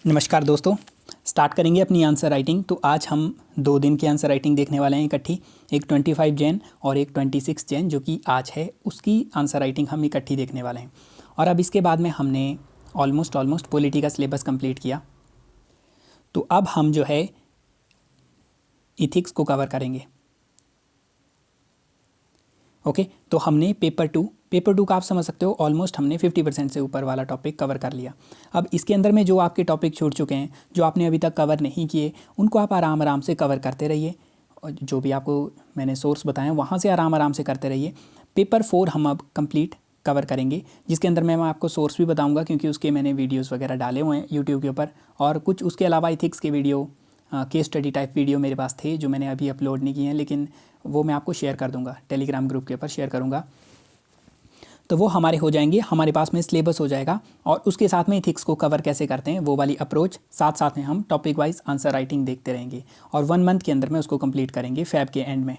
नमस्कार दोस्तों, स्टार्ट करेंगे अपनी आंसर राइटिंग। तो आज हम 2 दिन की आंसर राइटिंग देखने वाले हैं इकट्ठी। एक 25 जैन और एक 26 जैन जो कि आज है, उसकी आंसर राइटिंग हम इकट्ठी देखने वाले हैं। और अब इसके बाद में हमने ऑलमोस्ट पॉलिटी का सिलेबस कंप्लीट किया। तो अब हम जो है इथिक्स को कवर करेंगे। ओके, तो हमने पेपर टू का आप समझ सकते हो ऑलमोस्ट हमने 50% से ऊपर वाला टॉपिक कवर कर लिया। अब इसके अंदर में जो आपके टॉपिक छूट चुके हैं, जो आपने अभी तक कवर नहीं किए, उनको आप आराम आराम से कवर करते रहिए। और जो भी आपको मैंने सोर्स बताएं वहाँ से आराम से करते रहिए। पेपर 4 हम अब कंप्लीट कवर करेंगे, जिसके अंदर मैं आपको सोर्स भी बताऊँगा क्योंकि उसके मैंने वीडियोज़ वगैरह डाले हुए हैं यूट्यूब के ऊपर। और कुछ उसके अलावा इथिक्स के video, case study type video मेरे पास थे जो मैंने अभी अपलोड नहीं किए हैं, लेकिन वो मैं आपको शेयर कर दूंगा, टेलीग्राम ग्रुप के ऊपर शेयर करूंगा। तो वो हमारे हो जाएंगे, हमारे पास में सिलेबस हो जाएगा। और उसके साथ में इथिक्स को कवर कैसे करते हैं वो वाली अप्रोच, साथ में हम टॉपिक वाइज आंसर राइटिंग देखते रहेंगे। और 1 मंथ के अंदर में उसको कंप्लीट करेंगे फैब के एंड में।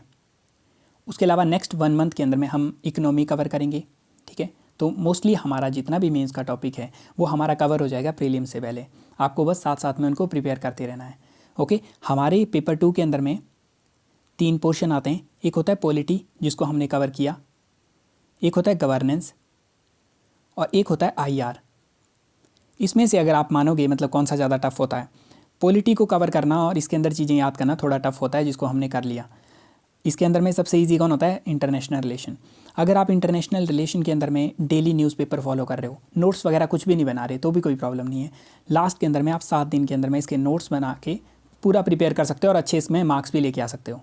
उसके अलावा नेक्स्ट 1 मंथ के अंदर में हम इकोनॉमी कवर करेंगे। ठीक है, तो मोस्टली हमारा जितना भी मेंस का टॉपिक है वो हमारा कवर हो जाएगा प्रीलिम से पहले। आपको बस साथ में उनको प्रिपेयर करते रहना है। ओके, हमारे पेपर 2 के अंदर में 3 पोर्शन आते हैं। एक होता है पॉलिटी, जिसको हमने कवर किया, एक होता है गवर्नेंस, और एक होता है आईआर। इसमें से अगर आप मानोगे मतलब कौन सा ज़्यादा टफ होता है, पॉलिटी को कवर करना और इसके अंदर चीज़ें याद करना थोड़ा टफ होता है, जिसको हमने कर लिया। इसके अंदर में सबसे ईजी कौन होता है? International relation. अगर आप इंटरनेशनल रिलेशन के अंदर में डेली न्यूज़पेपर फॉलो कर रहे हो, नोट्स वगैरह कुछ भी नहीं बना रहे, तो भी कोई प्रॉब्लम नहीं है। लास्ट के अंदर में आप 7 दिन के अंदर में इसके नोट्स बना के पूरा प्रिपेयर कर सकते हो और अच्छे इसमें मार्क्स भी लेके आ सकते हो।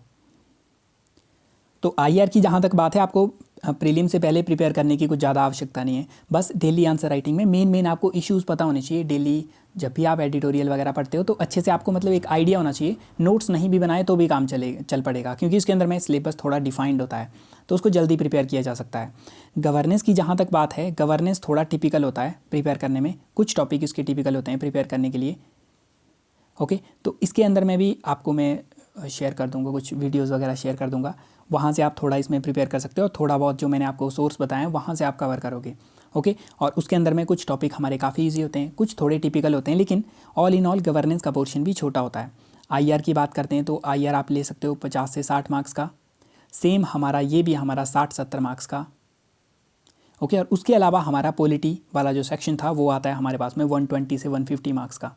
तो आईआर की जहाँ तक बात है, आपको प्रीलिम से पहले प्रिपेयर करने की कुछ ज़्यादा आवश्यकता नहीं है। बस डेली आंसर राइटिंग में मेन आपको इश्यूज़ पता होने चाहिए। डेली जब भी आप एडिटोरियल वगैरह पढ़ते हो तो अच्छे से आपको मतलब एक आइडिया होना चाहिए। नोट्स नहीं भी बनाए तो भी काम चल पड़ेगा, क्योंकि इसके अंदर में सिलेबस थोड़ा डिफाइंड होता है, तो उसको जल्दी प्रिपेयर किया जा सकता है। गवर्नेंस की जहाँ तक बात है, गवर्नेंस थोड़ा टिपिकल होता है प्रिपेयर करने में। कुछ टॉपिक इसके टिपिकल होते हैं प्रिपेयर करने के लिए। ओके, तो इसके अंदर में भी आपको मैं शेयर कर दूंगा, कुछ वीडियोस वगैरह शेयर कर दूंगा, वहाँ से आप थोड़ा इसमें प्रिपेयर कर सकते हो। और थोड़ा बहुत जो मैंने आपको सोर्स बताए हैं वहाँ से आप कवर करोगे। ओके, और उसके अंदर में कुछ टॉपिक हमारे काफ़ी इजी होते हैं, कुछ थोड़े टिपिकल होते हैं, लेकिन ऑल इन ऑल गवर्नेंस का पोर्शन भी छोटा होता है। आईआर की बात करते हैं तो आईआर आप ले सकते हो 50 से 60 मार्क्स का। सेम हमारा ये भी हमारा 60-70 मार्क्स का। ओके, और उसके अलावा हमारा पॉलिटी वाला जो सेक्शन था वो आता है हमारे पास में 120 से 150 मार्क्स का।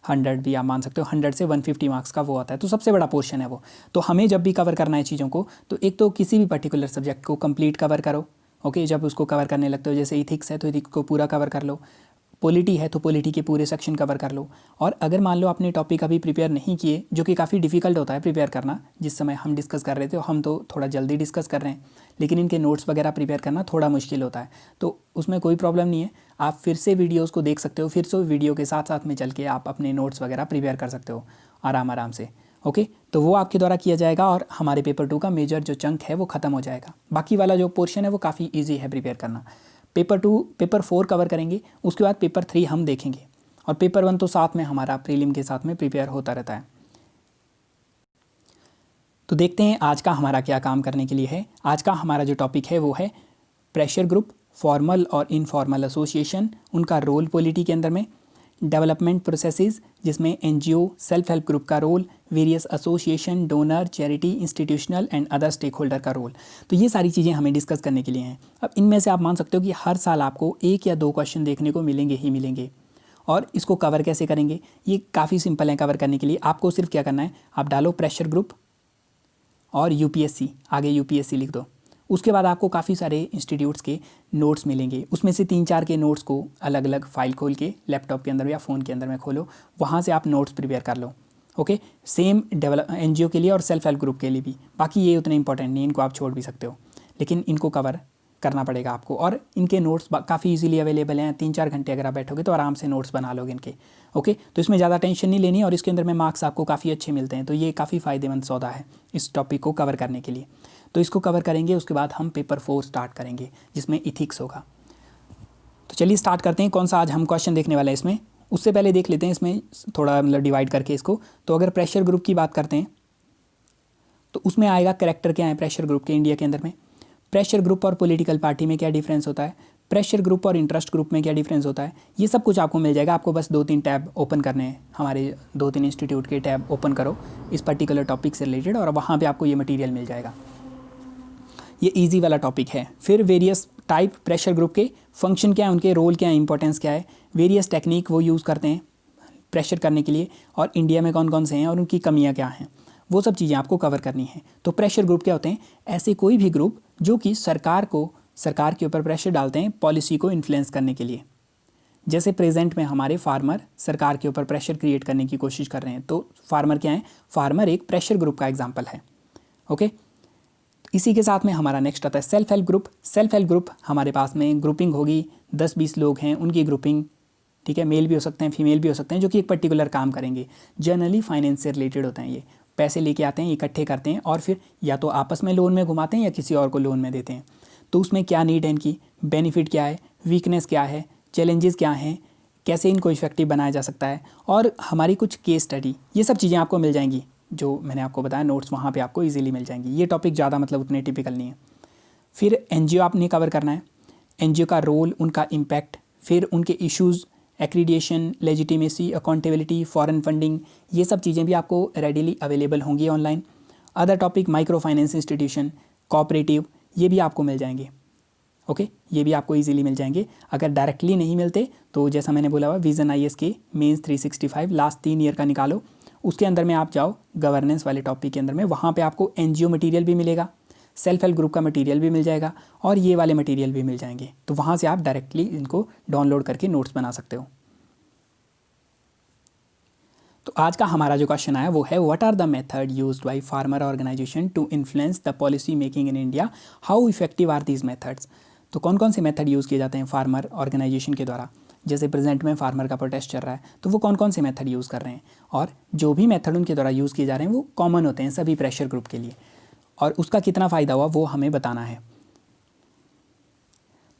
100 भी आप मान सकते हो, 100 से 150 मार्क्स का वो आता है। तो सबसे बड़ा पोर्शन है वो। तो हमें जब भी कवर करना है चीज़ों को, तो एक तो किसी भी पर्टिकुलर सब्जेक्ट को कंप्लीट कवर करो। ओके, जब उसको कवर करने लगते हो, जैसे इथिक्स है तो इथिक्स को पूरा कवर कर लो, पॉलिटी है तो पॉलिटी के पूरे सेक्शन कवर कर लो। और अगर मान लो आपने टॉपिक अभी प्रिपेयर नहीं किए, जो कि काफ़ी डिफिकल्ट होता है प्रिपेयर करना, जिस समय हम डिस्कस कर रहे थे, हम तो थोड़ा जल्दी डिस्कस कर रहे हैं, लेकिन इनके नोट्स वगैरह प्रिपेयर करना थोड़ा मुश्किल होता है, तो उसमें कोई प्रॉब्लम नहीं है। आप फिर से वीडियोस को देख सकते हो, फिर से वीडियो के साथ में चल के आप अपने नोट्स वगैरह प्रिपेयर कर सकते हो आराम से। ओके, तो वो आपके द्वारा किया जाएगा और हमारे पेपर 2 का मेजर जो चंक है वो ख़त्म हो जाएगा। बाकी वाला जो पोर्शन है वो काफ़ी ईजी है प्रिपेयर करना। पेपर 4 कवर करेंगे, उसके बाद पेपर 3 हम देखेंगे, और पेपर 1 तो साथ में हमारा प्रीलिम के साथ में प्रिपेयर होता रहता है। तो देखते हैं आज का हमारा क्या काम करने के लिए है। आज का हमारा जो टॉपिक है वो है प्रेशर ग्रुप, फॉर्मल और इनफॉर्मल एसोसिएशन, उनका रोल पॉलिटी के अंदर में, डेवलपमेंट प्रोसेसेस जिसमें एनजीओ, सेल्फ हेल्प ग्रुप का role, various association, donor, charity, institutional and other stakeholder का रोल। तो ये सारी चीज़ें हमें डिस्कस करने के लिए हैं। अब इनमें से आप मान सकते हो कि हर साल आपको 1 या 2 क्वेश्चन देखने को मिलेंगे ही मिलेंगे। और इसको कवर कैसे करेंगे, ये काफ़ी सिंपल है कवर करने के लिए। आपको सिर्फ क्या करना है, आप डालो प्रेशर ग्रुप और यूपीएससी, आगे यूपीएससी लिख दो। उसके बाद आपको काफ़ी सारे इंस्टीट्यूट्स के नोट्स मिलेंगे, उसमें से 3-4 के नोट्स को अलग अलग फाइल खोल के लैपटॉप के अंदर या फ़ोन के अंदर में खोलो, वहाँ से आप नोट्स प्रिपेयर कर लो। ओके, सेम एनजीओ के लिए और सेल्फ हेल्प ग्रुप के लिए भी। बाकी ये उतने इंपॉर्टेंट नहीं, इनको आप छोड़ भी सकते हो, लेकिन इनको कवर करना पड़ेगा आपको। और इनके नोट्स काफ़ी इजीली अवेलेबल हैं, 3-4 घंटे अगर आप बैठोगे तो आराम से नोट्स बना लोगे इनके। ओके, तो इसमें ज़्यादा टेंशन नहीं लेनी, और इसके अंदर में मार्क्स आपको काफ़ी अच्छे मिलते हैं, तो ये काफ़ी फ़ायदेमंद सौदा है इस टॉपिक को कवर करने के लिए। तो इसको कवर करेंगे, उसके बाद हम पेपर 4 स्टार्ट करेंगे जिसमें इथिक्स होगा। तो चलिए स्टार्ट करते हैं, कौन सा आज हम क्वेश्चन देखने वाले हैं इसमें। उससे पहले देख लेते हैं इसमें थोड़ा मतलब डिवाइड करके इसको। तो अगर प्रेशर ग्रुप की बात करते हैं तो उसमें आएगा कैरेक्टर क्या है प्रेशर ग्रुप के इंडिया के अंदर में, प्रेशर ग्रुप और पॉलिटिकल पार्टी में क्या डिफरेंस होता है। प्रेशर ग्रुप और इंटरेस्ट ग्रुप में क्या डिफरेंस होता है, ये सब कुछ आपको मिल जाएगा। आपको बस 2-3 टैब ओपन करने हैं, हमारे 2-3 इंस्टीट्यूट के टैब ओपन करो इस पर्टिकुलर टॉपिक से रिलेटेड, और वहाँ पे आपको ये मटेरियल मिल जाएगा। ये इजी वाला टॉपिक है। फिर वेरियस टाइप प्रेशर ग्रुप के फंक्शन क्या है, उनके रोल क्या है, इंपॉर्टेंस क्या है, वेरियस टेक्निक वो यूज़ करते हैं प्रेशर करने के लिए, और इंडिया में कौन कौन से हैं और उनकी कमियाँ क्या हैं, वो सब चीज़ें आपको कवर करनी है। तो प्रेशर ग्रुप क्या होते हैं, ऐसे कोई भी ग्रुप जो कि सरकार के ऊपर प्रेशर डालते हैं पॉलिसी को इन्फ्लुएंस करने के लिए। जैसे प्रेजेंट में हमारे फार्मर सरकार के ऊपर प्रेशर क्रिएट करने की कोशिश कर रहे हैं, तो फार्मर क्या है, फार्मर एक प्रेशर ग्रुप का एग्जाम्पल है। ओके, इसी के साथ में हमारा नेक्स्ट आता है self help group. Self help group हमारे पास में ग्रुपिंग होगी, 10-20 लोग हैं उनकी ग्रुपिंग, ठीक है, मेल भी हो सकते हैं फीमेल भी हो सकते हैं, जो कि एक पर्टिकुलर काम करेंगे। जनरली फाइनेंस से रिलेटेड होते हैं, ये पैसे लेके आते हैं, इकट्ठे करते हैं और फिर या तो आपस में लोन में घुमाते हैं या किसी और को लोन में देते हैं। तो उसमें क्या नीड है इनकी, बेनिफिट क्या है, वीकनेस क्या है, चैलेंजेस क्या हैं, कैसे इनको इफेक्टिव बनाया जा सकता है, और हमारी कुछ केस स्टडी, ये सब चीज़ें आपको मिल जाएंगी। जो मैंने आपको बताया नोट्स वहाँ पे आपको इजीली मिल जाएंगी। ये टॉपिक ज़्यादा मतलब उतने टिपिकल नहीं है। फिर एनजीओ आपने कवर करना है, एनजीओ का रोल, उनका इम्पैक्ट, फिर उनके issues, accreditation, legitimacy, accountability, foreign funding, ये सब चीज़ें भी आपको रेडीली अवेलेबल होंगी online. Other topic micro finance institution, cooperative, ये भी आपको मिल जाएंगे। ओके, ये भी आपको इजीली मिल जाएंगे। अगर डायरेक्टली नहीं मिलते तो जैसा मैंने बोला हुआ विजन आईएएस के मेंस 365 लास्ट 3 ईयर का निकालो, उसके अंदर में आप जाओ गवर्नेंस वाले टॉपिक के अंदर में, वहाँ पे आपको एनजीओ मटेरियल भी मिलेगा, सेल्फ हेल्प ग्रुप का मटेरियल भी मिल जाएगा और ये वाले मटेरियल भी मिल जाएंगे। तो वहाँ से आप डायरेक्टली इनको डाउनलोड करके नोट्स बना सकते हो। तो आज का हमारा जो क्वेश्चन आया वो है, what are the method used by farmer organization to influence the policy making in India, how effective are these methods. तो कौन कौन से मेथड यूज़ किए जाते हैं फार्मर ऑर्गेनाइजेशन के द्वारा। जैसे प्रेजेंट में फार्मर का प्रोटेस्ट चल रहा है, तो वो कौन कौन से मेथड यूज़ कर रहे हैं, और जो भी मेथड उनके द्वारा यूज़ किए जा रहे हैं वो कॉमन होते हैं सभी प्रेशर ग्रुप के लिए, और उसका कितना फ़ायदा हुआ वो हमें बताना है।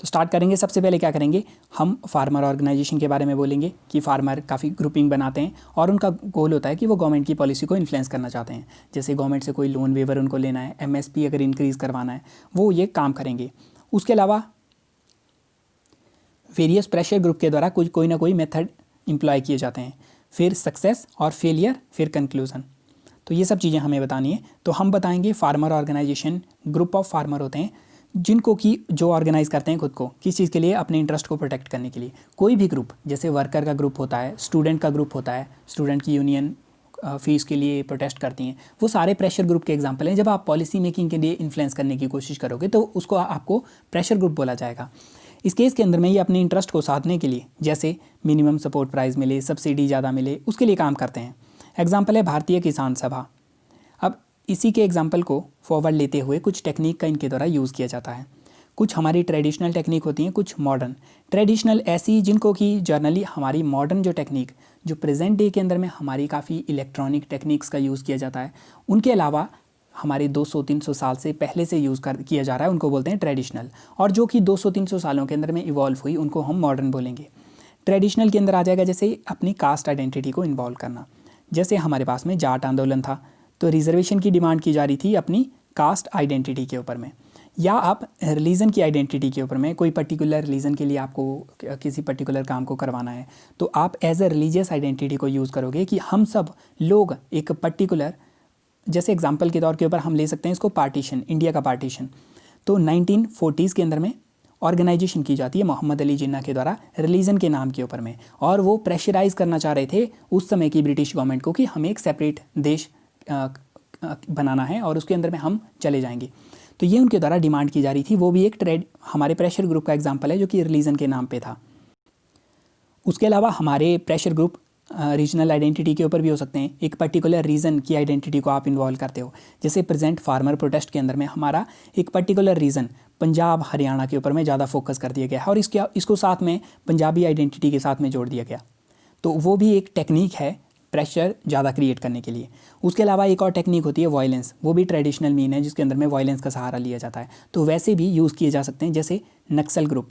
तो स्टार्ट करेंगे। सबसे पहले क्या करेंगे, हम फार्मर ऑर्गेनाइजेशन के बारे में बोलेंगे कि फार्मर काफ़ी ग्रुपिंग बनाते हैं और उनका गोल होता है कि वो गवर्नमेंट की पॉलिसी को इन्फ्लुएंस करना चाहते हैं। जैसे गवर्नमेंट से कोई लोन वेवर उनको लेना है, एमएसपी अगर इंक्रीज़ करवाना है, वो ये काम करेंगे। उसके अलावा वेरियस प्रेशर ग्रुप के द्वारा कोई ना कोई मेथड इम्प्लॉय किए जाते हैं, फिर सक्सेस और फेलियर, फिर कंक्लूज़न। तो ये सब चीज़ें हमें बतानी है। तो हम बताएंगे farmer organization group of farmer होते हैं जिनको कि जो ऑर्गेनाइज करते हैं खुद को किस चीज़ के लिए, अपने इंटरेस्ट को प्रोटेक्ट करने के लिए। कोई भी ग्रुप, जैसे वर्कर का ग्रुप होता है, स्टूडेंट का ग्रुप होता है, स्टूडेंट की यूनियन फीस के लिए प्रोटेस्ट करती हैं, वो सारे प्रेशर ग्रुप के एग्जांपल हैं। जब आप पॉलिसी मेकिंग के लिए इन्फ्लुएंस करने की कोशिश करोगे तो उसको आपको प्रेशर ग्रुप बोला जाएगा। इस केस के अंदर में ये अपने इंटरेस्ट को साधने के लिए, जैसे मिनिमम सपोर्ट प्राइस मिले, सब्सिडी ज़्यादा मिले, उसके लिए काम करते हैं। एग्जाम्पल है भारतीय किसान सभा। अब इसी के एग्जाम्पल को फॉरवर्ड लेते हुए कुछ टेक्निक का इनके द्वारा यूज़ किया जाता है। कुछ हमारी ट्रेडिशनल टेक्निक होती हैं, कुछ मॉडर्न। ट्रेडिशनल ऐसी जिनको कि जर्नली हमारी मॉडर्न जो टेक्निक जो प्रेजेंट डे के अंदर में हमारी काफ़ी इलेक्ट्रॉनिक टेक्निक्स का यूज़ किया जाता है, उनके अलावा हमारे 200-300 साल से पहले से किया जा रहा है, उनको बोलते हैं ट्रेडिशनल। और जो कि 200-300 सालों के अंदर में इवॉल्व हुई, उनको हम मॉडर्न बोलेंगे। ट्रेडिशनल के अंदर आ जाएगा जैसे अपनी कास्ट आइडेंटिटी को इन्वॉल्व करना। जैसे हमारे पास में जाट आंदोलन था, तो रिजर्वेशन की डिमांड की जा रही थी अपनी कास्ट आइडेंटिटी के ऊपर में, या आप रिलीजन की आइडेंटिटी के ऊपर में, कोई पर्टिकुलर रिलीजन के लिए आपको किसी पर्टिकुलर काम को करवाना है, तो आप एज अ रिलीजियस आइडेंटिटी को यूज़ करोगे कि हम सब लोग एक पर्टिकुलर, जैसे एग्जांपल के तौर के ऊपर हम ले सकते हैं इसको पार्टीशन, इंडिया का पार्टीशन। तो 1940s के अंदर में ऑर्गेनाइजेशन की जाती है मोहम्मद अली जिन्ना के द्वारा रिलीजन के नाम के ऊपर में, और वो प्रेशराइज़ करना चाह रहे थे उस समय की ब्रिटिश गवर्नमेंट को कि हमें एक सेपरेट देश बनाना है और उसके अंदर में हम चले जाएंगे। तो ये उनके द्वारा डिमांड की जा रही थी। वो भी एक हमारे प्रेशर ग्रुप का एग्जाम्पल है जो कि रिलीजन के नाम पे था। उसके अलावा हमारे प्रेशर ग्रुप रीजनल आइडेंटिटी के ऊपर भी हो सकते हैं। एक पर्टिकुलर रीजन की आइडेंटिटी को आप इन्वॉल्व करते हो, जैसे प्रेजेंट फार्मर प्रोटेस्ट के अंदर में हमारा एक पर्टिकुलर रीजन पंजाब हरियाणा के ऊपर में ज़्यादा फोकस कर दिया गया है और इसको साथ में पंजाबी आइडेंटिटी के साथ में जोड़ दिया गया। तो वो भी एक टेक्निक है प्रेशर ज़्यादा क्रिएट करने के लिए। उसके अलावा एक और टेक्निक होती है वायलेंस, वो भी ट्रेडिशनल मीन है जिसके अंदर में वायलेंस का सहारा लिया जाता है। तो वैसे भी यूज़ किए जा सकते हैं, जैसे नक्सल ग्रुप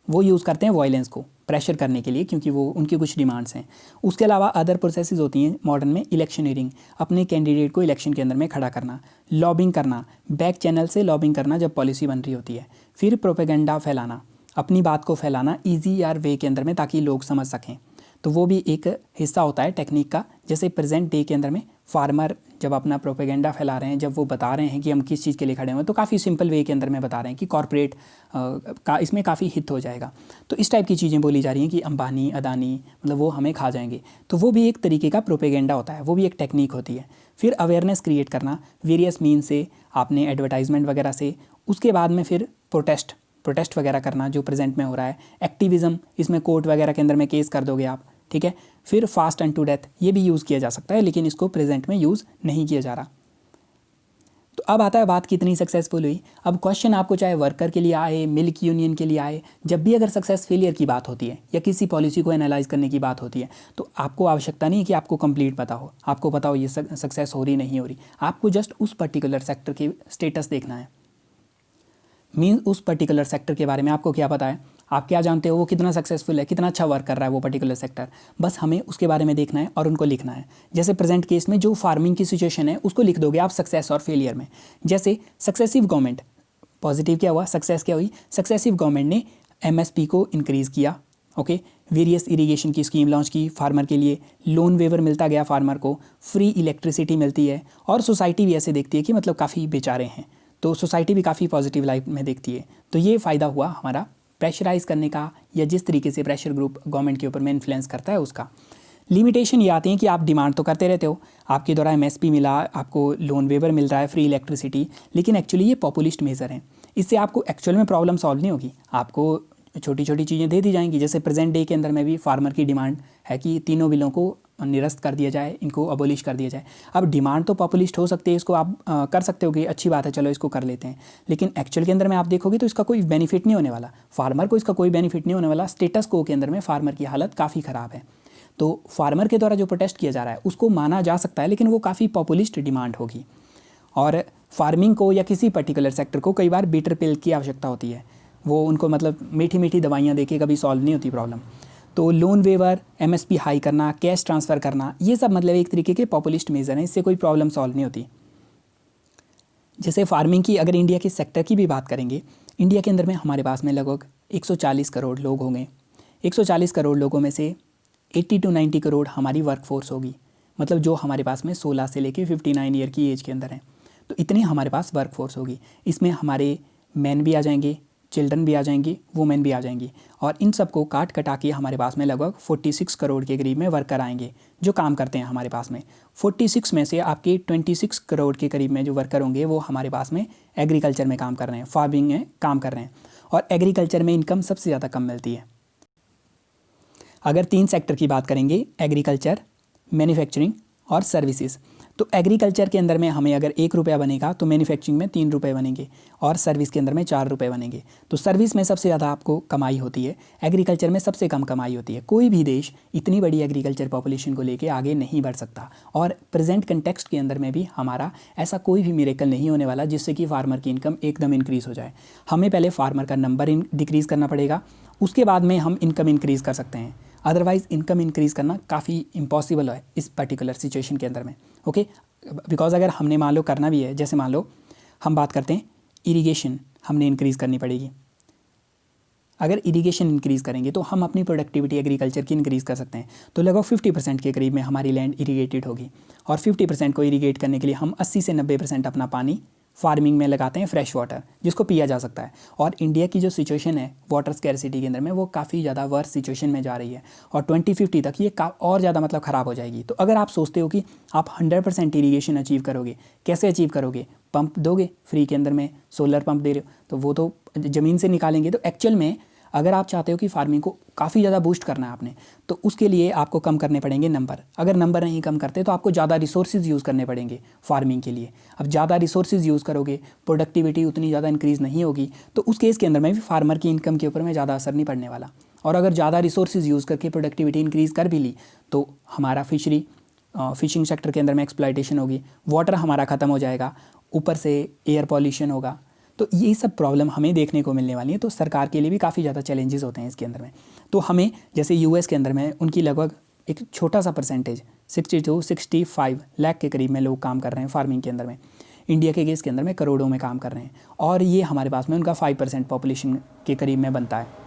वो यूज़ करते हैं वायलेंस को, प्रेशर करने के लिए, क्योंकि वो उनकी कुछ डिमांड्स हैं। उसके अलावा अदर प्रोसेसेस होती हैं मॉडर्न में, इलेक्शनरिंग, अपने कैंडिडेट को इलेक्शन के अंदर में खड़ा करना, लॉबिंग करना, बैक चैनल से लॉबिंग करना जब पॉलिसी बन रही होती है, फिर प्रोपेगेंडा फैलाना, अपनी बात को फैलाना ईजी यार वे के अंदर में ताकि लोग समझ सकें, तो वो भी एक हिस्सा होता है टेक्निक का। जैसे प्रेजेंट डे के अंदर में फार्मर जब अपना प्रोपेगेंडा फैला रहे हैं, जब वो बता रहे हैं कि हम किस चीज़ के लिए खड़े हुए हैं, तो काफ़ी सिंपल वे के अंदर में बता रहे हैं कि कॉर्पोरेट का इसमें काफ़ी हित हो जाएगा। तो इस टाइप की चीज़ें बोली जा रही हैं कि अंबानी, अदानी, मतलब वो हमें खा जाएंगे, तो वो भी एक तरीके का प्रोपेगेंडा होता है, वो भी एक टेक्निक होती है। फिर अवेयरनेस क्रिएट करना वेरियस मीन से, आपने एडवर्टाइजमेंट वगैरह से। उसके बाद में फिर प्रोटेस्ट वगैरह करना जो प्रेजेंट में हो रहा है, एक्टिविज़म, इसमें कोर्ट वगैरह के अंदर में केस कर दोगे आप, ठीक है। फिर फास्ट एंड टू डेथ, ये भी यूज़ किया जा सकता है, लेकिन इसको प्रेजेंट में यूज़ नहीं किया जा रहा। तो अब आता है बात कितनी सक्सेसफुल हुई। अब क्वेश्चन आपको चाहे वर्कर के लिए आए, मिल्क यूनियन के लिए आए, जब भी अगर सक्सेस फेलियर की बात होती है या किसी पॉलिसी को एनालाइज करने की बात होती है, तो आपको आवश्यकता नहीं है कि आपको कंप्लीट पता हो, आपको पता हो ये सक्सेस हो रही नहीं हो रही, आपको जस्ट उस पर्टिकुलर सेक्टर के स्टेटस देखना है। मीन उस पर्टिकुलर सेक्टर के बारे में आपको क्या पता है, आप क्या जानते हो, वो कितना सक्सेसफुल है, कितना अच्छा वर्क कर रहा है वो पर्टिकुलर सेक्टर, बस हमें उसके बारे में देखना है और उनको लिखना है। जैसे प्रेजेंट केस में जो फार्मिंग की सिचुएशन है उसको लिख दोगे आप सक्सेस और फेलियर में। जैसे सक्सेसिव गवर्नमेंट, पॉजिटिव क्या हुआ, सक्सेस क्या हुई, सक्सेसिव गवर्नमेंट ने MSP को इंक्रीज़ किया, ओके, वेरियस इरीगेशन की स्कीम लॉन्च की फार्मर के लिए, लोन वेवर मिलता गया फार्मर को, फ्री इलेक्ट्रिसिटी मिलती है, और सोसाइटी भी ऐसे देखती है कि मतलब काफ़ी बेचारे हैं, तो सोसाइटी भी काफ़ी पॉजिटिव लाइफ में देखती है। तो ये फ़ायदा हुआ हमारा प्रेशराइज़ करने का, या जिस तरीके से प्रेशर ग्रुप गवर्नमेंट के ऊपर में इन्फ्लुएंस करता है उसका। लिमिटेशन ये आती है कि आप डिमांड तो करते रहते हो, आपके द्वारा MSP मिला, आपको लोन वेवर मिल रहा है, फ्री इलेक्ट्रिसिटी, लेकिन एक्चुअली ये पॉपुलिस्ट मेजर हैं, इससे आपको एक्चुअल में प्रॉब्लम सॉल्व नहीं होगी, आपको छोटी छोटी चीज़ें दे दी जाएंगी। जैसे प्रेजेंट डे के अंदर में भी फार्मर की डिमांड है कि तीनों बिलों को निरस्त कर दिया जाए, इनको अबोलिश कर दिया जाए। अब डिमांड तो पॉपुलिस्ट हो सकती है, इसको आप कर सकते हो कि अच्छी बात है, चलो इसको कर लेते हैं, लेकिन एक्चुअल के अंदर में आप देखोगे तो इसका कोई बेनिफिट नहीं होने वाला, फार्मर को इसका कोई बेनिफिट नहीं होने वाला। स्टेटस को के अंदर में फार्मर की हालत काफ़ी ख़राब है, तो फार्मर के द्वारा जो प्रोटेस्ट किया जा रहा है उसको माना जा सकता है, लेकिन वो काफ़ी पॉपुलिस्ट डिमांड होगी। और फार्मिंग को या किसी पर्टिकुलर सेक्टर को कई बार बिटर पिल की आवश्यकता होती है, वो उनको मतलब मीठी मीठी दवाइयाँ देके कभी सॉल्व नहीं होती प्रॉब्लम। तो लोन वेवर, MSP हाई करना, कैश ट्रांसफ़र करना, ये सब मतलब एक तरीके के पॉपुलिस्ट मेजर हैं, इससे कोई प्रॉब्लम सॉल्व नहीं होती। जैसे फार्मिंग की अगर इंडिया के सेक्टर की भी बात करेंगे, इंडिया के अंदर में हमारे पास में लगभग 140 करोड़ लोग होंगे। 140 करोड़ लोगों में से 80 to 90 करोड़ हमारी वर्कफोर्स होगी, मतलब जो हमारे पास में 16 से लेके 59 ईयर की एज के अंदर हैं, तो इतनी हमारे पास वर्कफोर्स होगी। इसमें हमारे मैन भी आ जाएंगे, चिल्ड्रन भी आ जाएंगी, वुमेन भी आ जाएंगी, और इन सब को काट कटा के हमारे पास में लगभग 46 करोड़ के करीब में वर्कर आएंगे जो काम करते हैं हमारे पास में। 46 में से आपके 26 करोड़ के करीब में जो वर्कर होंगे वो हमारे पास में एग्रीकल्चर में काम कर रहे हैं, फार्मिंग में काम कर रहे हैं, और एग्रीकल्चर में इनकम सबसे ज़्यादा कम मिलती है। अगर 3 सेक्टर की बात करेंगे, एग्रीकल्चर, मैन्युफैक्चरिंग और सर्विसेज, तो एग्रीकल्चर के अंदर में हमें अगर 1 रुपया बनेगा तो मैन्युफैक्चरिंग में 3 रुपये बनेंगे, और सर्विस के अंदर में 4 रुपये बनेंगे। तो सर्विस में सबसे ज़्यादा आपको कमाई होती है, एग्रीकल्चर में सबसे कम कमाई होती है। कोई भी देश इतनी बड़ी एग्रीकल्चर पॉपुलेशन को लेके आगे नहीं बढ़ सकता, और प्रेजेंट कंटेक्स्ट के अंदर में भी हमारा ऐसा कोई भी मिरेकल नहीं होने वाला जिससे कि फार्मर की इनकम एकदम इंक्रीज़ हो जाए। हमें पहले फार्मर का नंबर डिक्रीज़ करना पड़ेगा, उसके बाद में हम इनकम इंक्रीज़ कर सकते हैं, अदरवाइज़ इनकम इंक्रीज़ करना काफ़ी इम्पॉसिबल है इस पर्टिकुलर सिचुएशन के अंदर में, ओके। बिकॉज अगर हमने मान लो करना भी है, जैसे मान लो हम बात करते हैं इरिगेशन, हमने इंक्रीज़ करनी पड़ेगी। अगर इरिगेशन इंक्रीज़ करेंगे तो हम अपनी प्रोडक्टिविटी एग्रीकल्चर की इंक्रीज़ कर सकते हैं, तो लगभग 50% के करीब में हमारी लैंड इरीगेटेड होगी, और 50% को इरीगेट करने के लिए हम 80 से 90% अपना पानी फार्मिंग में लगाते हैं, फ्रेश वाटर जिसको पिया जा सकता है। और इंडिया की जो सिचुएशन है वाटर स्कैरसिटी के अंदर में, वो काफ़ी ज़्यादा वर्स सिचुएशन में जा रही है, और 2050 तक ये और ज़्यादा मतलब ख़राब हो जाएगी। तो अगर आप सोचते हो कि आप 100% इरीगेशन अचीव करोगे, कैसे अचीव करोगे, पंप दोगे फ्री के अंदर में, सोलर पंप दे रहे हो तो वो तो ज़मीन से निकालेंगे। तो एक्चुअल में अगर आप चाहते हो कि फार्मिंग को काफ़ी ज़्यादा बूस्ट करना है आपने, तो उसके लिए आपको कम करने पड़ेंगे नंबर। अगर नंबर नहीं कम करते तो आपको ज़्यादा रिसोर्सेज यूज़ करने पड़ेंगे फार्मिंग के लिए। अब ज़्यादा रिसोर्सेज यूज़ करोगे, प्रोडक्टिविटी उतनी ज़्यादा इंक्रीज़ नहीं होगी, तो उस केस के अंदर में भी फार्मर की इनकम के ऊपर में ज़्यादा असर नहीं पड़ने वाला। और अगर ज़्यादा रिसोर्सेज यूज़ करके प्रोडक्टिविटी इंक्रीज़ कर भी ली तो हमारा फिशिंग सेक्टर के अंदर में एक्सप्लॉयटेशन होगी, वाटर हमारा ख़त्म हो जाएगा, ऊपर से एयर पॉल्यूशन होगा, तो ये सब प्रॉब्लम हमें देखने को मिलने वाली है। तो सरकार के लिए भी काफ़ी ज़्यादा चैलेंजेस होते हैं इसके अंदर में। तो हमें जैसे यूएस के अंदर में उनकी लगभग एक छोटा सा परसेंटेज 60-65 लाख के करीब में लोग काम कर रहे हैं फार्मिंग के अंदर में। इंडिया के केस के अंदर में करोड़ों में काम कर रहे हैं, और ये हमारे पास में उनका 5% पॉपुलेशन के करीब में बनता है।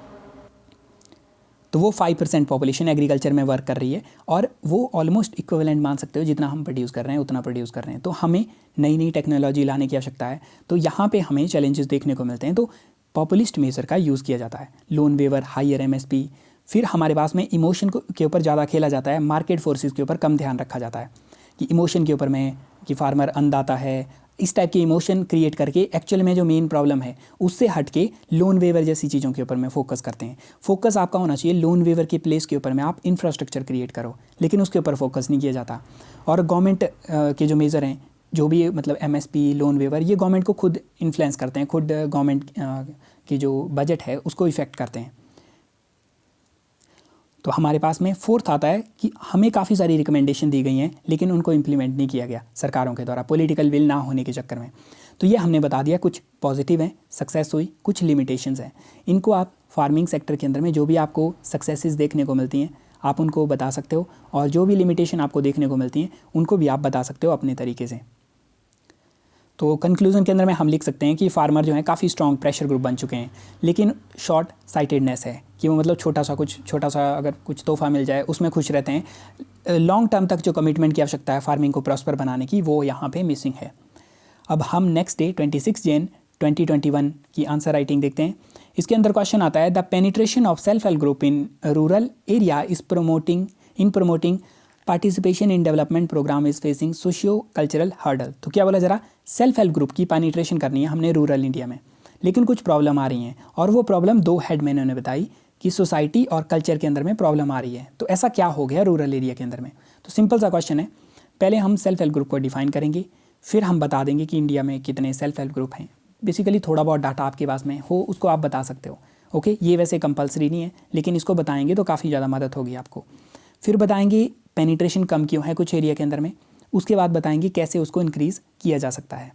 तो वो 5% पॉपुलेशन एग्रीकल्चर में वर्क कर रही है, और वो ऑलमोस्ट इक्विवेलेंट मान सकते हो, जितना हम प्रोड्यूस कर रहे हैं उतना प्रोड्यूस कर रहे हैं। तो हमें नई नई टेक्नोलॉजी लाने की आवश्यकता है। तो यहाँ पे हमें चैलेंजेस देखने को मिलते हैं। तो पॉपुलिस्ट मेजर का यूज़ किया जाता है, लोन वेवर, हायर एमएसपी। फिर हमारे पास में इमोशन के ऊपर ज़्यादा खेला जाता है, मार्केट फोर्सेस के ऊपर कम ध्यान रखा जाता है कि इमोशन के ऊपर में कि फार्मर अन्नदाता है, इस टाइप के इमोशन क्रिएट करके एक्चुअल में जो मेन प्रॉब्लम है उससे हट के लोन वेवर जैसी चीज़ों के ऊपर में फोकस करते हैं। फोकस आपका होना चाहिए लोन वेवर के प्लेस के ऊपर में आप इंफ्रास्ट्रक्चर क्रिएट करो, लेकिन उसके ऊपर फोकस नहीं किया जाता। और गवर्नमेंट के जो मेजर हैं, जो भी मतलब एमएसपी, लोन वेवर, ये गवर्नमेंट को खुद इन्फ्लुएंस करते हैं, खुद गवर्नमेंट की जो बजट है उसको इफ़ेक्ट करते हैं। तो हमारे पास में फोर्थ आता है कि हमें काफ़ी सारी रिकमेंडेशन दी गई हैं, लेकिन उनको इम्प्लीमेंट नहीं किया गया सरकारों के द्वारा, पॉलिटिकल विल ना होने के चक्कर में। तो ये हमने बता दिया, कुछ पॉजिटिव हैं, सक्सेस हुई, कुछ लिमिटेशंस हैं। इनको आप फार्मिंग सेक्टर के अंदर में जो भी आपको सक्सेसेस देखने को मिलती हैं आप उनको बता सकते हो, और जो भी लिमिटेशन आपको देखने को मिलती हैं उनको भी आप बता सकते हो अपने तरीके से। तो कंक्लूजन के अंदर में हम लिख सकते हैं कि फार्मर जो है काफ़ी स्ट्रॉन्ग प्रेशर ग्रुप बन चुके हैं, लेकिन शॉर्ट साइटेडनेस है कि वो मतलब छोटा सा अगर कुछ तोहफा मिल जाए उसमें खुश रहते हैं। लॉन्ग टर्म तक जो कमिटमेंट की आवश्यकता है फार्मिंग को प्रॉस्पर बनाने की, वो यहाँ पे मिसिंग है। अब हम नेक्स्ट डे 26 जन 2021 की आंसर राइटिंग देखते हैं। इसके अंदर क्वेश्चन आता है, the penetration of self help group in rural area is promoting participation in development program is facing socio cultural hurdle. तो क्या बोला, जरा सेल्फ हेल्प ग्रुप की पेनिट्रेशन करनी है हमने रूरल इंडिया में, लेकिन कुछ प्रॉब्लम आ रही हैं, और वो प्रॉब्लम दो हेड में इन्होंने बताई कि सोसाइटी और कल्चर के अंदर में प्रॉब्लम आ रही है। तो ऐसा क्या हो गया रूरल एरिया के अंदर में? तो सिंपल सा क्वेश्चन है, पहले हम सेल्फ हेल्प ग्रुप को डिफाइन करेंगे, फिर हम बता देंगे कि इंडिया में कितने सेल्फ हेल्प ग्रुप हैं। बेसिकली थोड़ा बहुत डाटा आपके पास में हो उसको आप बता सकते हो। ओके, ये वैसे कंपलसरी नहीं है, लेकिन इसको बताएंगे तो काफ़ी ज़्यादा मदद होगी आपको। फिर बताएंगे पेनिट्रेशन कम क्यों है कुछ एरिया के अंदर में, उसके बाद बताएंगे कैसे उसको इंक्रीज़ किया जा सकता है।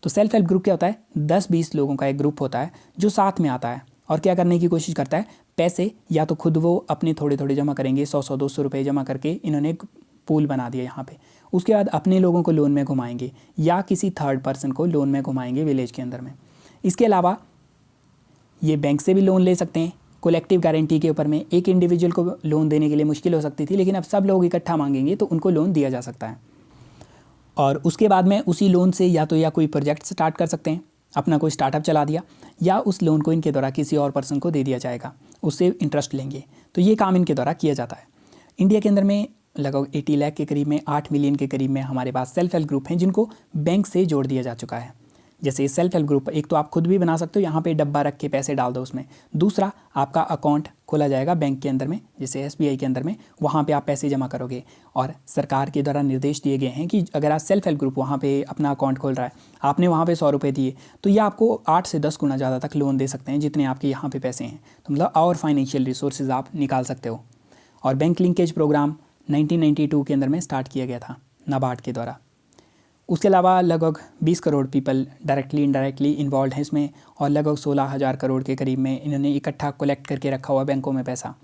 तो सेल्फ हेल्प ग्रुप क्या होता है? 10-20 लोगों का एक ग्रुप होता है जो साथ में आता है और क्या करने की कोशिश करता है, पैसे या तो खुद वो अपने थोड़े थोड़े जमा करेंगे, 100-200 रुपये जमा करके इन्होंने एक पूल बना दिया यहाँ पे। उसके बाद अपने लोगों को लोन में घुमाएंगे या किसी थर्ड पर्सन को लोन में घुमाएंगे विलेज के अंदर में। इसके अलावा ये बैंक से भी लोन ले सकते हैं कलेक्टिव गारंटी के ऊपर में। एक इंडिविजुअल को लोन देने के लिए मुश्किल हो सकती थी, लेकिन अब सब लोग इकट्ठा मांगेंगे तो उनको लोन दिया जा सकता है। और उसके बाद में उसी लोन से या कोई प्रोजेक्ट स्टार्ट कर सकते हैं, अपना कोई स्टार्टअप चला दिया, या उस लोन को इनके द्वारा किसी और पर्सन को दे दिया जाएगा, उससे इंटरेस्ट लेंगे। तो ये काम इनके द्वारा किया जाता है। इंडिया के अंदर में लगभग 80 लाख के करीब में, 8 मिलियन के करीब में हमारे पास सेल्फ हेल्प ग्रुप हैं जिनको बैंक से जोड़ दिया जा चुका है। जैसे सेल्फ हेल्प ग्रुप एक तो आप खुद भी बना सकते हो, यहाँ पे डब्बा रख के पैसे डाल दो उसमें। दूसरा, आपका अकाउंट खोला जाएगा बैंक के अंदर में, जैसे SBI के अंदर में, वहाँ पे आप पैसे जमा करोगे। और सरकार के द्वारा निर्देश दिए गए हैं कि अगर आप सेल्फ हेल्प ग्रुप वहाँ पे अपना अकाउंट खोल रहा है, आपने वहाँ पे 100 रुपये दिए, तो ये आपको 8 से 10 गुना ज़्यादा तक लोन दे सकते हैं जितने आपके यहाँ पे पैसे हैं। तो मतलब और फाइनेंशियल रिसोर्सेज आप निकाल सकते हो। और बैंक लिंकेज प्रोग्राम 1992 के अंदर में स्टार्ट किया गया था नाबार्ड के द्वारा। उसके अलावा लगभग 20 crore people directly indirectly involve हैं इसमें, और लगभग 16,000 करोड़ के करीब में इन्होंने इकट्ठा कलेक्ट करके रखा हुआ बैंकों में पैसा।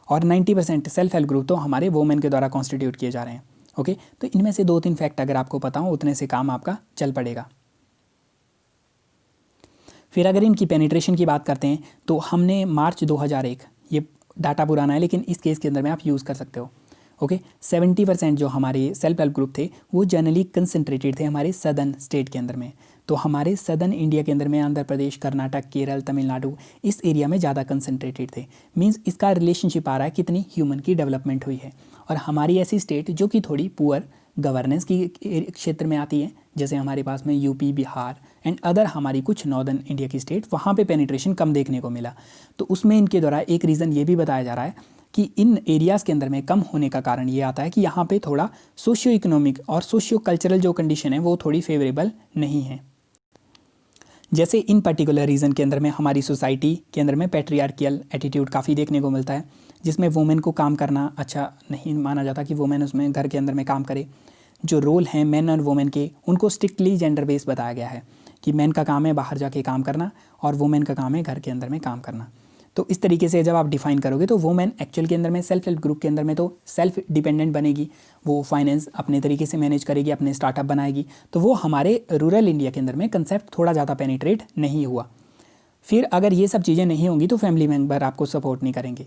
और 90% सेल्फ हेल्प ग्रुप तो हमारे वोमेन के द्वारा कॉन्स्टिट्यूट किए जा रहे हैं। ओके, तो इनमें से 2-3 फैक्ट अगर आपको पता हो उतने से काम आपका चल पड़ेगा। फिर अगर इनकी पेनिट्रेशन की बात करते हैं तो हमने मार्च 2001, ये डाटा पुराना है लेकिन इस केस के अंदर में आप यूज़ कर सकते हो। ओके, 70% जो हमारे सेल्फ हेल्प ग्रुप थे वो जनरली कंसंट्रेटेड थे हमारे सदर्न स्टेट के अंदर में। तो हमारे सदर्न इंडिया के अंदर में आंध्र प्रदेश, कर्नाटक, केरल, तमिलनाडु, इस एरिया में ज़्यादा कंसंट्रेटेड थे। मींस इसका रिलेशनशिप आ रहा है कितनी ह्यूमन की डेवलपमेंट हुई है। और हमारी ऐसी स्टेट जो कि थोड़ी पुअर गवर्नेंस की क्षेत्र में आती है, जैसे हमारे पास में यूपी, बिहार एंड अदर हमारी कुछ नॉर्दर्न इंडिया की स्टेट, वहाँ पे पेनिट्रेशन कम देखने को मिला। तो उसमें इनके द्वारा एक रीज़न ये भी बताया जा रहा है कि इन एरियाज़ के अंदर में कम होने का कारण ये आता है कि यहाँ पे थोड़ा सोशियो इकोनॉमिक और सोशियो कल्चरल जो कंडीशन है वो थोड़ी फेवरेबल नहीं है। जैसे इन पर्टिकुलर रीज़न के अंदर में हमारी सोसाइटी के अंदर में पैट्रियार्कियल एटीट्यूड काफ़ी देखने को मिलता है, जिसमें वुमेन को काम करना अच्छा नहीं माना जाता कि वुमेन उसमें घर के अंदर में काम करे। जो रोल हैं मेन और वुमेन के, उनको स्ट्रिक्टली जेंडर बेस बताया गया है। कि मैन का काम है बाहर जाके काम करना और वुमेन का काम है घर के अंदर में काम करना। तो इस तरीके से जब आप डिफाइन करोगे तो वुमेन एक्चुअल के अंदर में सेल्फ हेल्प ग्रुप के अंदर में तो सेल्फ डिपेंडेंट बनेगी, वो फाइनेंस अपने तरीके से मैनेज करेगी, अपने स्टार्टअप बनाएगी। तो वो हमारे रूरल इंडिया के अंदर में कंसेप्ट थोड़ा ज़्यादा पेनिट्रेट नहीं हुआ। फिर अगर ये सब चीज़ें नहीं होंगी तो फैमिली मेम्बर आपको सपोर्ट नहीं करेंगे।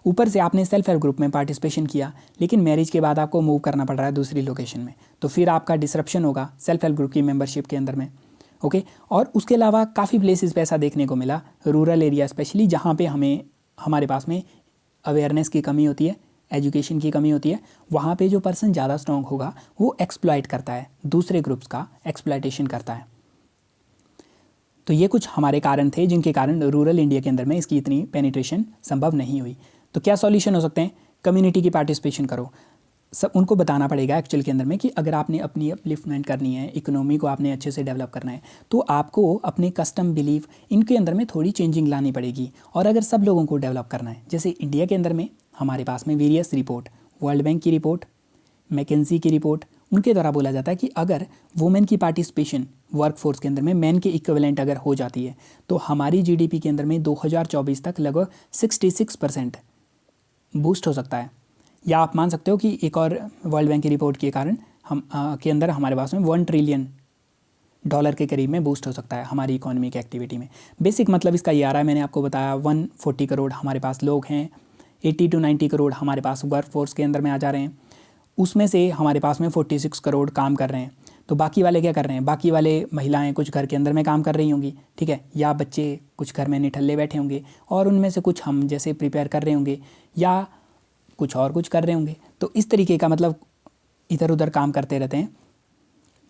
ऊपर से आपने सेल्फ हेल्प ग्रुप में पार्टिसिपेशन किया, लेकिन मैरिज के बाद आपको मूव करना पड़ रहा है दूसरी लोकेशन में, तो फिर आपका डिसरप्शन होगा सेल्फ हेल्प ग्रुप की मेंबरशिप के अंदर में। ओके, और उसके अलावा काफ़ी प्लेसेस पे ऐसा देखने को मिला रूरल एरिया स्पेशली, जहाँ पे हमारे पास में अवेयरनेस की कमी होती है, एजुकेशन की कमी होती है। वहाँ पे जो पर्सन ज़्यादा स्ट्रॉन्ग होगा वो एक्सप्लॉइट करता है, दूसरे ग्रुप्स का एक्सप्लॉइटेशन करता है। तो ये कुछ हमारे कारण थे जिनके कारण रूरल इंडिया के अंदर में इसकी इतनी पेनिट्रेशन संभव नहीं हुई। तो क्या सॉल्यूशन हो सकते हैं? कम्युनिटी की पार्टिसिपेशन करो। सब उनको बताना पड़ेगा एक्चुअल के अंदर में कि अगर आपने अपनी अपलिफ्टमेंट करनी है, इकोनॉमी को आपने अच्छे से डेवलप करना है, तो आपको अपने कस्टम बिलीफ इनके अंदर में थोड़ी चेंजिंग लानी पड़ेगी। और अगर सब लोगों को डेवलप करना है, जैसे इंडिया के अंदर में हमारे पास में वेरियस रिपोर्ट, वर्ल्ड बैंक की रिपोर्ट, मैकेंजी की रिपोर्ट, उनके द्वारा बोला जाता है कि अगर वुमेन की पार्टिसिपेशन वर्कफोर्स के अंदर में मैन के इक्विवेलेंट अगर हो जाती है तो हमारी जीडीपी के अंदर में 2024 तक लगभग 66% बूस्ट हो सकता है। या आप मान सकते हो कि एक और वर्ल्ड बैंक की रिपोर्ट के कारण हम के अंदर हमारे पास में $1 ट्रिलियन के करीब में बूस्ट हो सकता है हमारी इकोनॉमी की एक्टिविटी में। बेसिक मतलब इसका ये आ रहा है, मैंने आपको बताया 140 करोड़ हमारे पास लोग हैं, 80 to 90 करोड़ हमारे पास वर्क फोर्स के अंदर में आ जा रहे हैं, उसमें से हमारे पास में 46 करोड़ काम कर रहे हैं। तो बाकी वाले क्या कर रहे हैं? बाकी वाले महिलाएं कुछ घर के अंदर में काम कर रही होंगी, ठीक है, या बच्चे कुछ घर में निठल्ले बैठे होंगे, और उनमें से कुछ हम जैसे प्रिपेयर कर रहे होंगे या कुछ और कुछ कर रहे होंगे। तो इस तरीके का मतलब इधर उधर काम करते रहते हैं,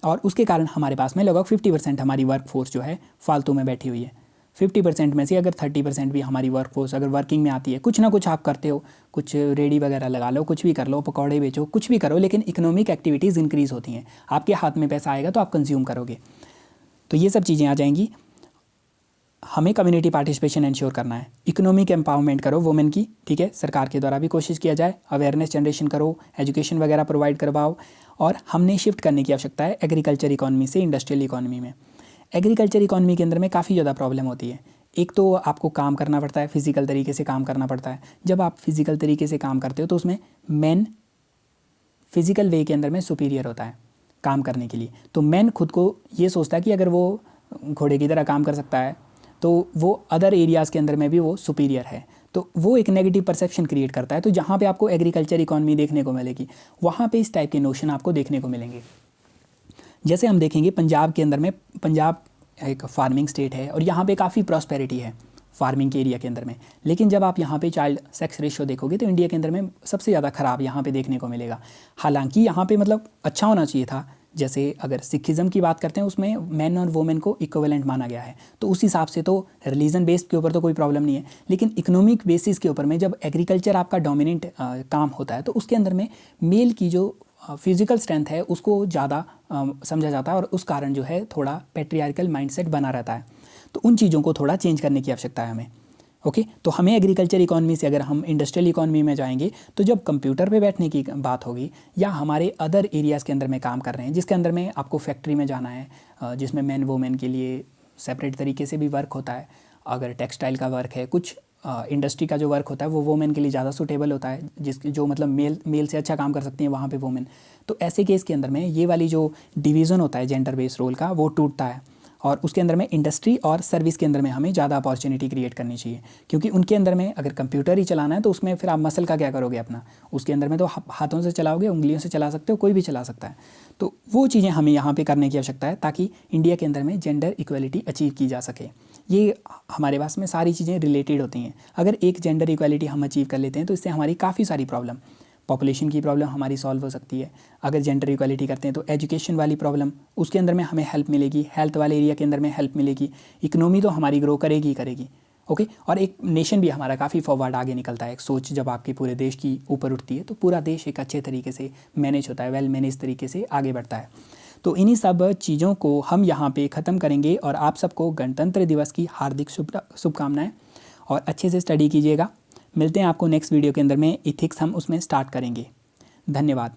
और उसके कारण हमारे पास में लगभग 50% हमारी वर्क फोर्स जो है फालतू में बैठी हुई है। 50% में से अगर 30% भी हमारी वर्क फोर्स अगर वर्किंग में आती है, कुछ ना कुछ आप करते हो, कुछ रेडी वगैरह लगा लो, कुछ भी कर लो, पकौड़े बेचो, कुछ भी करो, लेकिन इकोनॉमिक एक्टिविटीज़ इंक्रीज़ होती हैं, आपके हाथ में पैसा आएगा तो आप कंज्यूम करोगे। तो ये सब चीज़ें आ जाएंगी। हमें कम्युनिटी पार्टिसिपेशन इंश्योर करना है, इकोनॉमिक एम्पावरमेंट करो वुमेन की, ठीक है, सरकार के द्वारा भी कोशिश किया जाए, अवेयरनेस जनरेशन करो, एजुकेशन वगैरह प्रोवाइड करवाओ। और हमने शिफ्ट करने की आवश्यकता है एग्रीकल्चर इकॉनमी से इंडस्ट्रियल इकॉनमी में। एग्रीकल्चर इकॉनमी के अंदर में काफ़ी ज़्यादा प्रॉब्लम होती है। एक तो आपको काम करना पड़ता है, फिजिकल तरीके से काम करना पड़ता है। जब आप फिजिकल तरीके से काम करते हो तो उसमें मैन फिजिकल वे के अंदर में सुपीरियर होता है काम करने के लिए। तो मैन खुद को ये सोचता है कि अगर वो घोड़े की तरह काम कर सकता है तो वो अदर एरियाज़ के अंदर में भी वो सुपीरियर है, तो वो एक नेगेटिव परसेप्शन क्रिएट करता है। तो जहाँ पे आपको एग्रीकल्चर इकॉनमी देखने को मिलेगी, वहाँ पे इस टाइप के नोशन आपको देखने को मिलेंगे। जैसे हम देखेंगे पंजाब के अंदर में, पंजाब एक फार्मिंग स्टेट है और यहाँ पे काफ़ी प्रॉस्पेरिटी है फार्मिंग के एरिया के अंदर में, लेकिन जब आप यहाँ पे चाइल्ड सेक्स रेशियो देखोगे तो इंडिया के अंदर में सबसे ज़्यादा ख़राब यहाँ पे देखने को मिलेगा। हालांकि यहाँ पे मतलब अच्छा होना चाहिए था, जैसे अगर सिखिज़म की बात करते हैं उसमें मैन और वोमेन को इक्विवेलेंट माना गया है, तो उस हिसाब से तो रिलीजन बेस्ड के ऊपर तो कोई प्रॉब्लम नहीं है। लेकिन इकोनॉमिक बेसिस के ऊपर में जब एग्रीकल्चर आपका डोमिनेंट काम होता है तो उसके अंदर में मेल की जो फिजिकल स्ट्रेंथ है उसको ज़्यादा समझा जाता है, और उस कारण जो है थोड़ा पैट्रियार्कल माइंडसेट बना रहता है। तो उन चीज़ों को थोड़ा चेंज करने की आवश्यकता है हमें। ओके, तो हमें एग्रीकल्चर इकॉनमी से अगर हम इंडस्ट्रियल इकॉनमी में जाएंगे तो जब कंप्यूटर पे बैठने की बात होगी या हमारे अदर एरियाज़ के अंदर में काम कर रहे हैं जिसके अंदर में आपको फैक्ट्री में जाना है, जिसमें मैन वोमेन के लिए सेपरेट तरीके से भी वर्क होता है। अगर टेक्सटाइल का वर्क है, कुछ इंडस्ट्री का जो वर्क होता है वो वोमेन के लिए ज़्यादा सूटेबल होता है, जो मतलब मेल से अच्छा काम कर सकती हैं वहाँ पे वोमेन। तो ऐसे केस के अंदर में ये वाली जो डिवीज़न होता है जेंडर बेस्ड रोल का वो टूटता है, और उसके अंदर में इंडस्ट्री और सर्विस के अंदर में हमें ज़्यादा अपॉर्चुनिटी क्रिएट करनी चाहिए। क्योंकि उनके अंदर में अगर कंप्यूटर ही चलाना है तो उसमें फिर आप मसल का क्या करोगे अपना, उसके अंदर में तो हाथों से चलाओगे, उंगलियों से चला सकते हो, कोई भी चला सकता है। तो वो चीज़ें हमें यहाँ पे करने की आवश्यकता है ताकि इंडिया के अंदर में जेंडर इक्वलिटी अचीव की जा सके। ये हमारे पास में सारी चीज़ें रिलेटेड होती हैं। अगर एक जेंडर इक्वलिटी हम अचीव कर लेते हैं तो इससे हमारी काफ़ी सारी प्रॉब्लम, पॉपुलेशन की प्रॉब्लम हमारी सॉल्व हो सकती है। अगर जेंडर इक्वलिटी करते हैं तो एजुकेशन वाली प्रॉब्लम, उसके अंदर में हमें हेल्प मिलेगी, हेल्थ वाले एरिया के अंदर में हेल्प मिलेगी, इकोनॉमी तो हमारी ग्रो करेगी ही करेगी। ओके, और एक नेशन भी हमारा काफ़ी फॉरवर्ड आगे निकलता है। एक सोच जब आपके पूरे देश की ऊपर उठती है तो पूरा देश एक अच्छे तरीके से मैनेज होता है, वेल मैनेज तरीके से आगे बढ़ता है। तो इन्हीं सब चीज़ों को हम यहाँ पे ख़त्म करेंगे, और आप सबको गणतंत्र दिवस की हार्दिक शुभकामनाएँ, और अच्छे से स्टडी कीजिएगा। मिलते हैं आपको नेक्स्ट वीडियो के अंदर में, इथिक्स हम उसमें स्टार्ट करेंगे। धन्यवाद।